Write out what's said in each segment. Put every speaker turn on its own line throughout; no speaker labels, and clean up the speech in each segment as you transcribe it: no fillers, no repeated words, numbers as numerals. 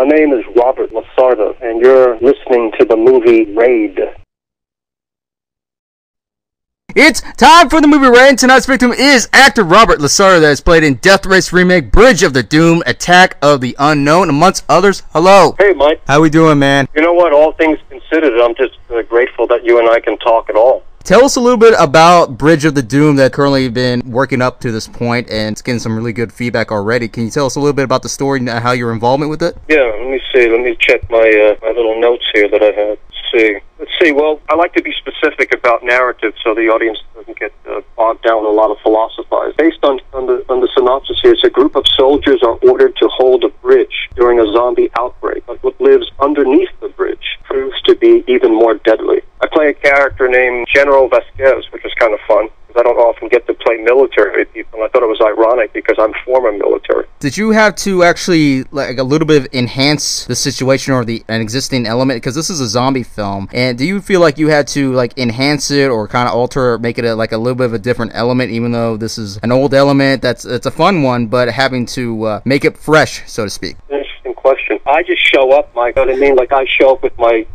My name is Robert LaSardo, and you're listening to the movie Raid.
It's time for the movie Raid. Tonight's victim is actor Robert LaSardo, that has played in Death Race remake, Bridge of the Doom, Attack of the Unknown, amongst others. Hello.
Hey, Mike.
How we doing, man?
You know what? All things considered, I'm just grateful that you and I can talk at all.
Tell us a little bit about Bridge of the Doom that currently been working up to this point, and it's getting some really good feedback already. Can you tell us a little bit about the story and how your involvement with it?
Yeah, let me see. Let me check my my little notes here that I had. Let's see. Well, I like to be specific about narrative so the audience doesn't get bogged down in a lot of philosophize. Based on the synopsis here, it's a group of soldiers are ordered to hold a bridge during a zombie outbreak, but what lives underneath the bridge proves to be even more deadly. I play a character named General Vasquez, which is kind of fun, because I don't often get to play military people, and I thought it was ironic because I'm former military.
Did you have to actually, like, a little bit enhance the situation or an existing element? Because this is a zombie film, and do you feel like you had to, like, enhance it or kind of alter or make it like a little bit of a different element, even though this is an old element it's a fun one, but having to make it fresh, so to speak?
Interesting question. I just show up, Mike. I mean, like, I show up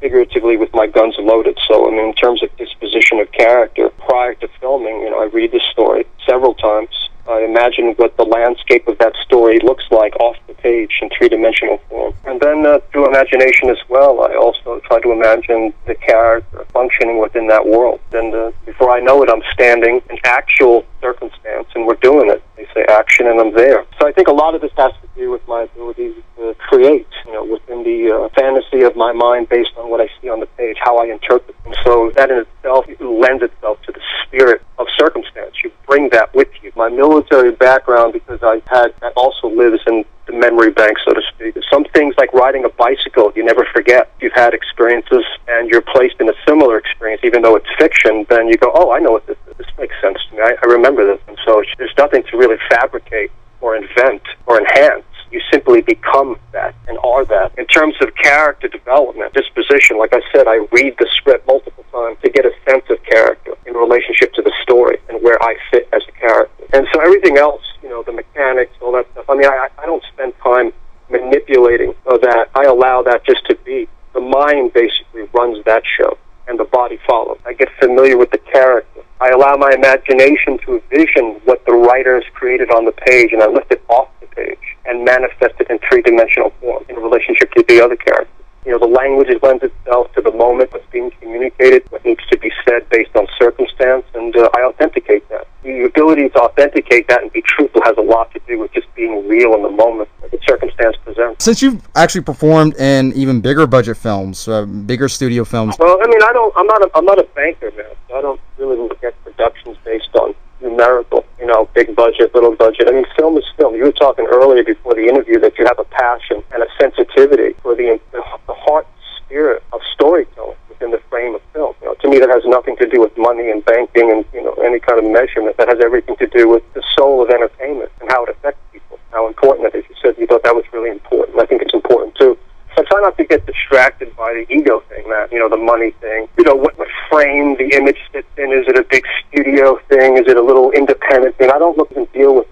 figuratively with my guns loaded. So, I mean, in terms of disposition of character, prior to filming, I read the story several times. I imagine what the landscape of that story looks like off the page in three-dimensional form. And then through imagination as well, I also try to imagine the character functioning within that world. And before I know it, I'm standing in actual circumstance, and we're doing it. They say action, and I'm there. So I think a lot of this has to do with my ability to create, within the fantasy of my mind based on what I see on the page, how I interpret them. So that in itself lends itself to the spirit of circumstance. You bring that with you. My military background, because that also lives in the memory bank, so to speak. Some things like riding a bicycle, you never forget. You've had experiences and you're placed in a similar experience, even though it's fiction, then you go, oh, I know what this is. This makes sense to me. I remember this. And so there's nothing to really fabricate or invent or enhance. You simply become that and are that. In terms of character development, disposition, like I said, I read the script multiple times to get a sense of character in relationship to the story and where I fit as a character. And so everything else, the mechanics, all that stuff, I mean, I don't spend time manipulating that. I allow that just to be. The mind basically runs that show, and the body follows. I get familiar with the character. I allow my imagination to envision what the writers created on the page, and I lift it off the page and manifest it in three-dimensional form in relationship to the other characters. The language lends itself to the moment, what's being communicated, what needs to be said based on circumstance, and I authenticate that. The ability to authenticate that and be truthful has a lot to do with just being real in the moment that the circumstance presents.
Since you've actually performed in even bigger budget films, bigger studio films.
Well, I mean, I'm not a banker, man. So I don't really look at productions based on numerical, big budget, little budget. I mean, film is film. You were talking earlier before the interview that you have a passion and a sensitivity for the heart spirit of storytelling within the frame of film. To me, that has nothing to do with money and banking and, any kind of measurement. That has everything to do with the soul of entertainment and how it affects people, how important it is. You said you thought that was really important. I think it's important, too. So I try not to get distracted by the ego thing, the money thing. What frame the image fits in. Is it a big studio thing? Is it a little independent thing? I don't look and deal with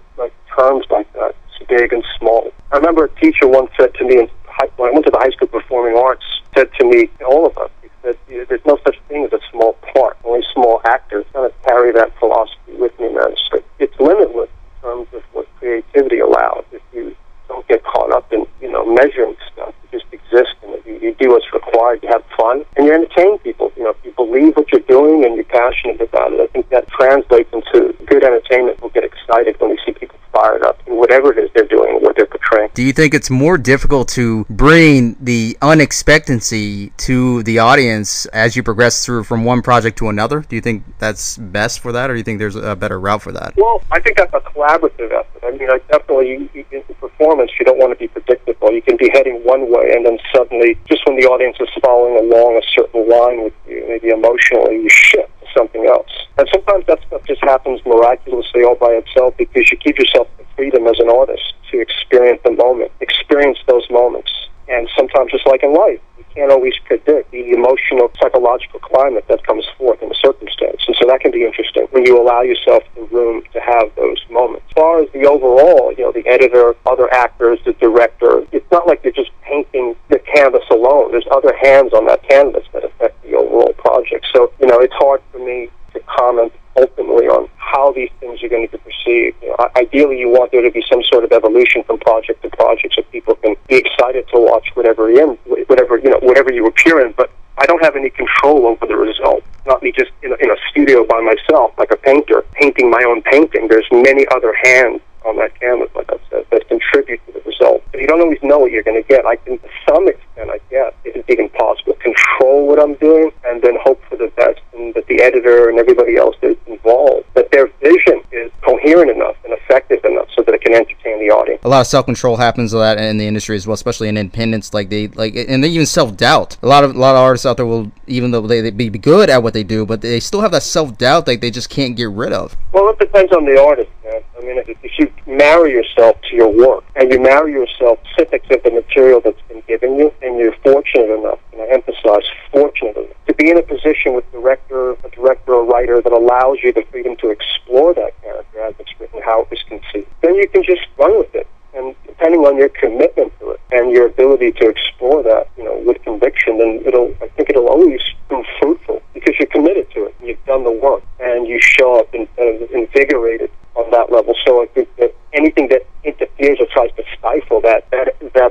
terms like that. It's big and small. I remember a teacher once said to me, when I went to the high school of performing arts, said to me, all of us, he said, there's no such thing as a small part, only small actors. I'm going to carry that philosophy with me, man. It's limitless in terms of what creativity allows if you don't get caught up in, measuring stuff. You just exist in it. You do what's required. You have fun, and you entertain people. If you believe what you're doing and you're passionate about it, I think that translates into good entertainment. We'll get excited when we see people fired up in whatever it is they're doing and what they're portraying.
Do you think it's more difficult to bring the unexpectancy to the audience as you progress through from one project to another? Do you think that's best for that, or do you think there's a better route for that?
Well, I think that's a collaborative effort. I mean, definitely, in performance, you don't want to be predictable. You can be heading one way, and then suddenly, just when the audience is following along a certain line with you, maybe emotionally, you shift to something else. And sometimes that stuff just happens miraculously all by itself because you give yourself the freedom as an artist to experience the moment, experience those moments. And sometimes, just like in life, you can't always predict the emotional, psychological climate that comes forth in a circumstance. And so that can be interesting when you allow yourself the room to have those moments. As far as the overall, the editor, other actors, the director, it's not like you're just painting the canvas alone. There's other hands on that canvas that affect the overall project. So, it's hard for me to comment ultimately on how these things are going to be perceived. Ideally, you want there to be some sort of evolution from project to project so people can be excited to watch whatever you appear in. But I don't have any control over the result. Not me just in a studio by myself, like a painter, painting my own painting. There's many other hands on that canvas, like I said, that contribute to the result. But you don't always know what you're going to get. I can, to some extent, I guess, it's even possible, control what I'm doing and then hope for the best, and that the editor and everybody else that's involved, that their vision is coherent enough and effective enough so that it can entertain the audience.
A lot of self-control happens a lot in the industry as well, especially in independents. And they even self-doubt. A lot of artists out there will, even though they be good at what they do, but they still have that self-doubt that they just can't get rid of.
Well, it depends on the artist, man. I mean, if you marry yourself to your work and you marry yourself specific to the material that's been given you, and you're fortunate enough, and I emphasize fortunate enough, to be in a position with a director or writer that allows you the freedom to explore that character as it's written, how it was conceived, then you can just run with it. And depending on your commitment to it and your ability to explore that, with conviction, then I think it'll always prove fruitful because you're committed to it. And you've done the work and you show up invigorated on that level. So I think that anything that interferes or tries to stifle that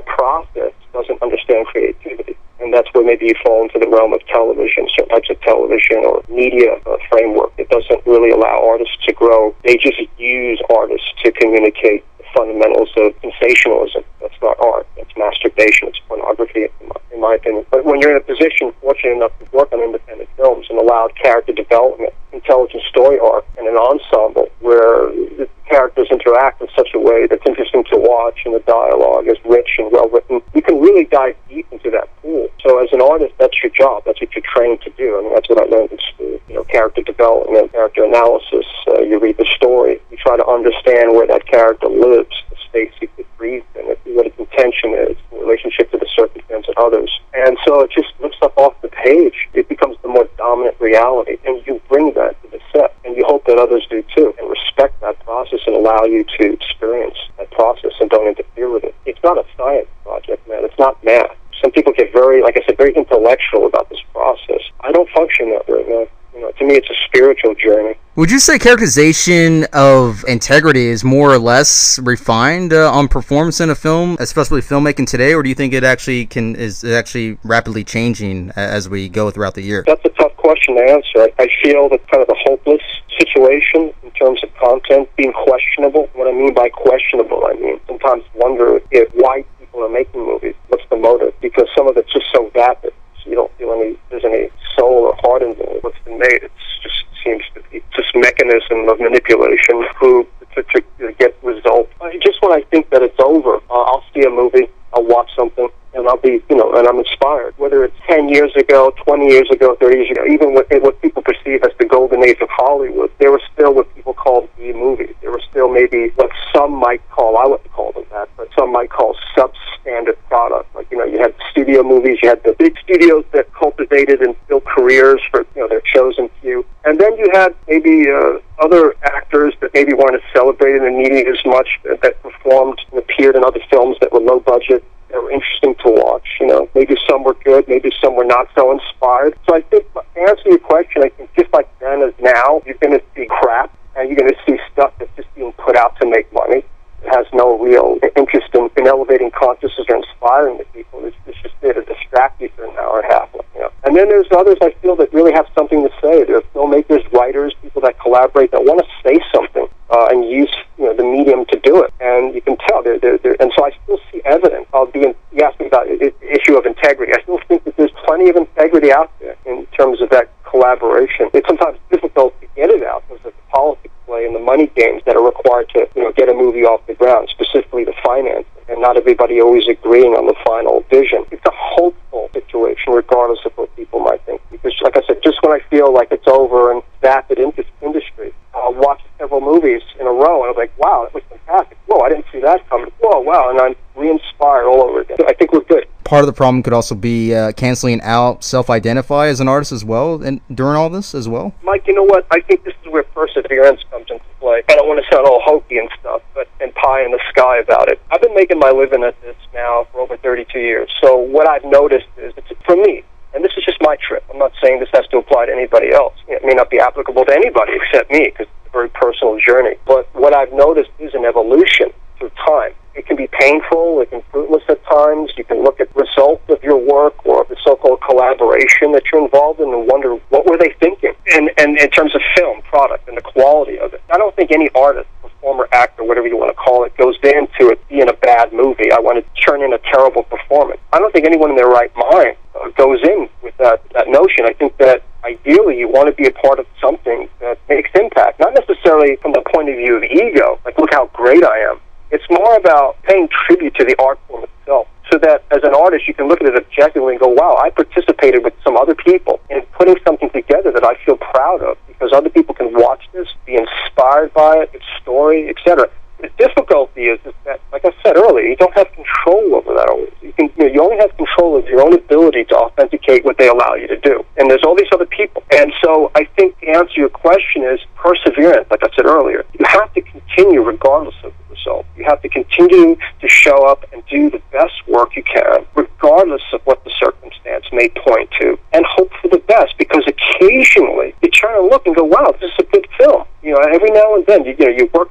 process doesn't understand creativity. And that's where maybe you fall into the realm of television, certain types of television or media framework. It doesn't really allow artists to grow. They just use artists to communicate the fundamentals of sensationalism. That's not art. That's masturbation. It's pornography, in my opinion. But when you're in a position, fortunate enough to work on independent films and allowed character development, intelligent story arc, and an ensemble where the characters interact in such a way that's interesting to watch and the dialogue is rich and well written, you can really dive deep into that pool. So as an artist, that's your job. That's what you're trained to do. I mean, that's what I learned in school. Character development, character analysis. You read the story. You try to understand where that character lives, the space he could breathe in, what his intention is, in relationship to the circumstance and others. And so it just lifts up off the page. It becomes the more dominant reality. And you bring that to the set. And you hope that others do too, and respect that process and allow you to experience that process and don't interfere with it. It's not a science project, man. It's not math. Some people get very intellectual about this process. I don't function that way, man. To me, it's a spiritual journey.
Would you say characterization of integrity is more or less refined on performance in a film, especially filmmaking today, or do you think it is rapidly changing as we go throughout the year?
That's a tough question to answer. I feel that kind of a hopeless situation in terms of content being questionable. What I mean by questionable, I mean sometimes wonder if why people are making movies. What's the motive? Because some of it's just so vapid. You don't feel there's any soul or heart in what's been made. It just seems to be just mechanism of manipulation to get results. Just when I think that it's over, I'll see a movie, I'll watch something, and I'll be, and I'm inspired. Whether it's 10 years ago, 20 years ago, 30 years ago, even what people perceive as the golden age of Hollywood, there were still what people called B-movies. There were still maybe what some might call, I wouldn't call them that, but some might call substandard product. Like, you had studio movies, you had the big studios that cultivated and built careers for, their chosen few. And then you had maybe other actors that maybe weren't as celebrated in media as much, that performed and appeared in other films that were low budget, that were interesting to watch. Maybe some were good, maybe some were not so inspired. So I think, to answer your question, I think just like then as now, you're going to see crap, and you're going to see stuff that's just being put out to make money. It has no real interest in elevating consciousness or inspiring the people. It's just there to distract you for an hour and a half. And then there's others I feel that really have something to say. There are filmmakers, writers, people that collaborate that want to say something and use the medium to do it. And you can tell and so I still see evidence of you asked me about the issue of integrity. I still think that there's plenty of integrity out there in terms of that collaboration. It's sometimes difficult to get it out because of the politics play and the money games that are required to get a movie off the ground, specifically the finance, and not everybody always agreeing on the final vision. It's a hopeful situation regardless of what people might think, because like I said, just when I feel like it's over and vapid industry, I'll watch several movies in a row and I'm like, wow, that was fantastic. Whoa, I didn't see that coming. Whoa, wow, and I'm re-inspired all over again. I think we're good.
part of the problem could also be canceling out self-identify as an artist as well, and during all this as well?
Mike, you know what? I think this is where perseverance comes into play. I don't want to sound all hokey and stuff, and pie in the sky about it. I've been making my living at this now for over 32 years. So what I've noticed is, for me, and this is just my trip. I'm not saying this has to apply to anybody else. It may not be applicable to anybody except me, because it's a very personal journey. But what I've noticed is an evolution through time. It can be painful, it can be fruitless at times. You can look at results of your work or the so-called collaboration that you're involved in and wonder, what were they thinking? And in terms of film, product, and the quality of it. I don't think any artist, performer, actor, whatever you want to call it, goes into it being a bad movie. I want to turn in a terrible performance. I don't think anyone in their right mind goes in with that notion. I think that ideally you want to be a part of something that makes impact, not necessarily from the point of view of ego, like, look how great I am. It's more about paying tribute to the art form itself, so that as an artist you can look at it objectively and go, wow, I participated with some other people in putting something together that I feel proud of, because other people can watch this, be inspired by it, its story, etc. The difficulty is that, like I said earlier, you don't have control over that always. You only have control of your own ability to authenticate what they allow you to do. And there's all these other people. And so I think the answer to your question is perseverance, like I said earlier. You have to continue regardless of the result. You have to continue to show up and do the best work you can, regardless of what the circumstance may point to, and hope for the best, because occasionally you turn and look and go, wow, this is a good film. Every now and then, you work,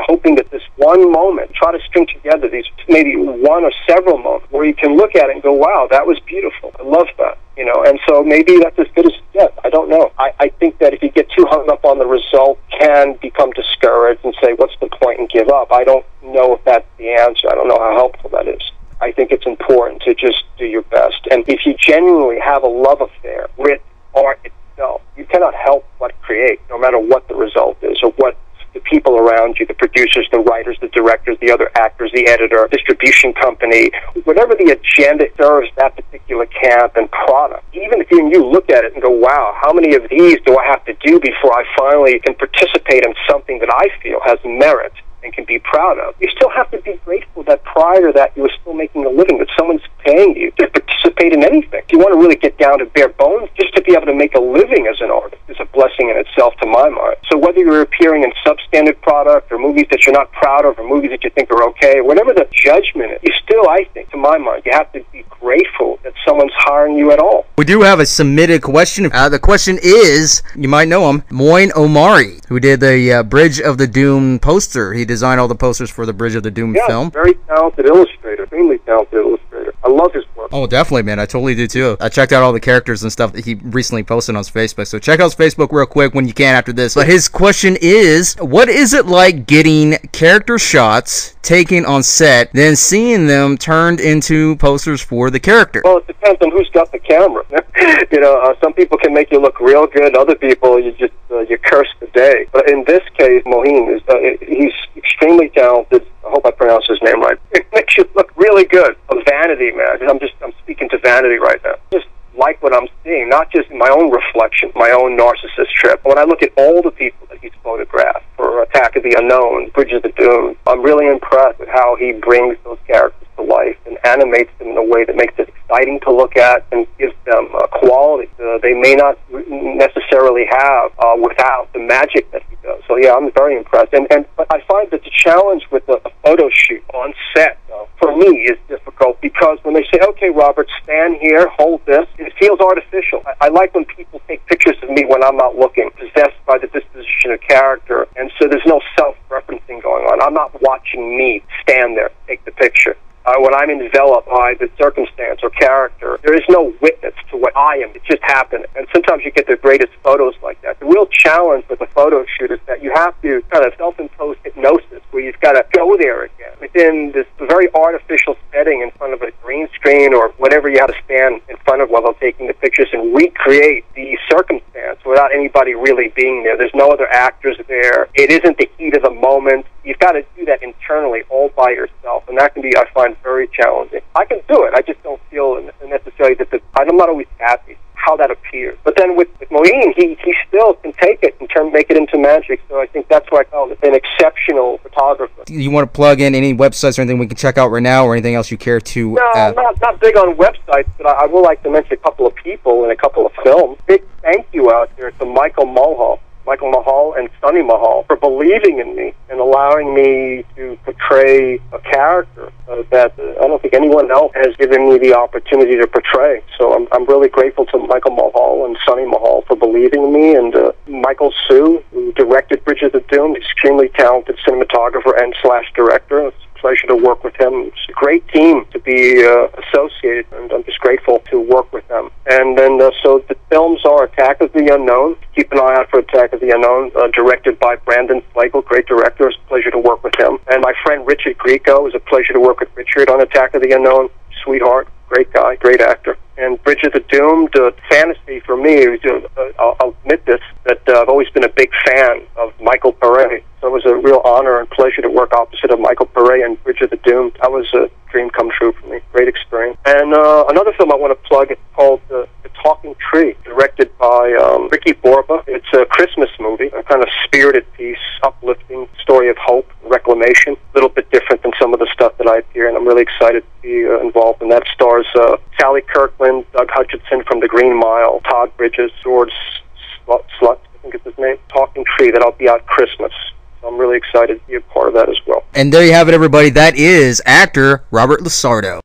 hoping that this one moment, try to string together these maybe one or several moments where you can look at it and go, wow, that was beautiful. I love that. And so maybe that's as good as it gets. I don't know. I think that if you get too hung up on the result, can become discouraged and say, what's the point, and give up. I don't know if that's the answer. I don't know how helpful that is. I think it's important to just do your best. And if you genuinely have a love affair with art itself, you cannot help but create, no matter what the result is or what the people around you, the producers, the writers, the directors, the other actors, the editor, distribution company, whatever the agenda serves that particular camp and product. Even if you look at it and go, wow, how many of these do I have to do before I finally can participate in something that I feel has merit and can be proud of? You still have to be grateful that prior to that you were still making a living, that someone's paying you to participate in anything. If you want to really get down to bare bones, just to be able to make a living as an artist is a blessing in itself, to my mind. So whether you're appearing in substandard product or movies that you're not proud of or movies that you think are okay, whatever the judgment is, you still, I think, to my mind, you have to be grateful that someone's hiring you at all.
We do have a submitted question. The question is, you might know him, Moin Omari, who did the Bridge of the Doom poster. He designed all the posters for the Bridge of the Doom film.
Very talented illustrator, extremely talented illustrator. I love his work.
Oh, definitely, man. I totally do, too. I checked out all the characters and stuff that he recently posted on his Facebook, so check out his Facebook real quick when you can after this. But his question is, what is it like getting character shots taken on set, then seeing them turned into posters for the character?
Well, it depends on who's got the camera. Some people can make you look real good. Other people, you curse the day. But in this case, Moheen, he's extremely talented. I hope I pronounced his name right. It makes you look really good. A vanity, man. I'm speaking to vanity right now. Just like what I'm seeing, not just my own reflection, my own narcissist trip. When I look at all the people that he's photographed for Attack of the Unknown, Bridge of the Doom, I'm really impressed with how he brings those characters to life and animates them in a way that makes it exciting to look at and gives them a quality they may not necessarily have without the magic that he does. So yeah, I'm very impressed. But I find that the challenge with a photo shoot on set, for me, is difficult, because when they say, okay, Robert, stand here, hold this, it feels artificial. I like when people take pictures of me when I'm not looking, possessed by the disposition of character, and so there's no self-referencing going on. I'm not watching me stand there, take the picture. When I'm enveloped by the circumstance or character, there is no witness to what I am. It just happened. And sometimes you get the greatest photos like that. The real challenge with a photo shoot is that you have to kind of self-impose hypnosis, where you've got to go there again within this very artificial setting in front of a green screen or whatever you have to stand in front of while they're taking the pictures, and recreate the circumstance without anybody really being there. There's no other actors there. It isn't the heat of the moment. You've got to do that internally all by yourself, and that can be, I find, very challenging. I can do it. I just don't feel necessarily that I'm not always happy how that appears. disappears. But then with Moeen, he still can take it and make it into magic. So I think that's why I call him an exceptional photographer.
You want to plug in any websites or anything we can check out right now, or anything else you care to?
No, I'm not big on websites, but I will like to mention a couple of people and a couple of films. Big thank you out there to Michael Mahal and Sonny Mahal for believing in me and allowing me to portray a character that I don't think anyone else has given me the opportunity to portray. So I'm really grateful to Michael Mahal and Sonny Mahal for believing in me, and Michael Sue, who directed Bridge of the Doomed, extremely talented cinematographer and / director. It's a pleasure to work with him. It's a great team to be associated, and I'm just grateful to work with them. And then, so the films are Attack of the Unknown. Keep an eye out for Attack of the Unknown, directed by Brandon Flagel, great director. It's a pleasure to work with him. And my friend Richard Grieco, it was a pleasure to work with Richard on Attack of the Unknown. Sweetheart, great guy, great actor. And Bridge of the Doomed, fantasy for me, I'll admit this, that I've always been a big fan of Michael Pare. So it was a real honor and pleasure to work opposite of Michael Pare and Bridge of the Doomed. That was a dream come true for me. Great experience. And another film I want to plug is called The Talking Tree, directed by Ricky Borba. It's a Christmas movie, a kind of spirited piece, uplifting story of hope, reclamation. A little bit different than some of the stuff that I appear in. I'm really excited to be involved in that. Stars Sally Kirkland, Doug Hutchinson from The Green Mile, Todd Bridges, George Slut, I think is his name. Talking Tree, that'll be out Christmas. So I'm really excited to be a part of that as well.
And there you have it, everybody. That is actor Robert LaSardo.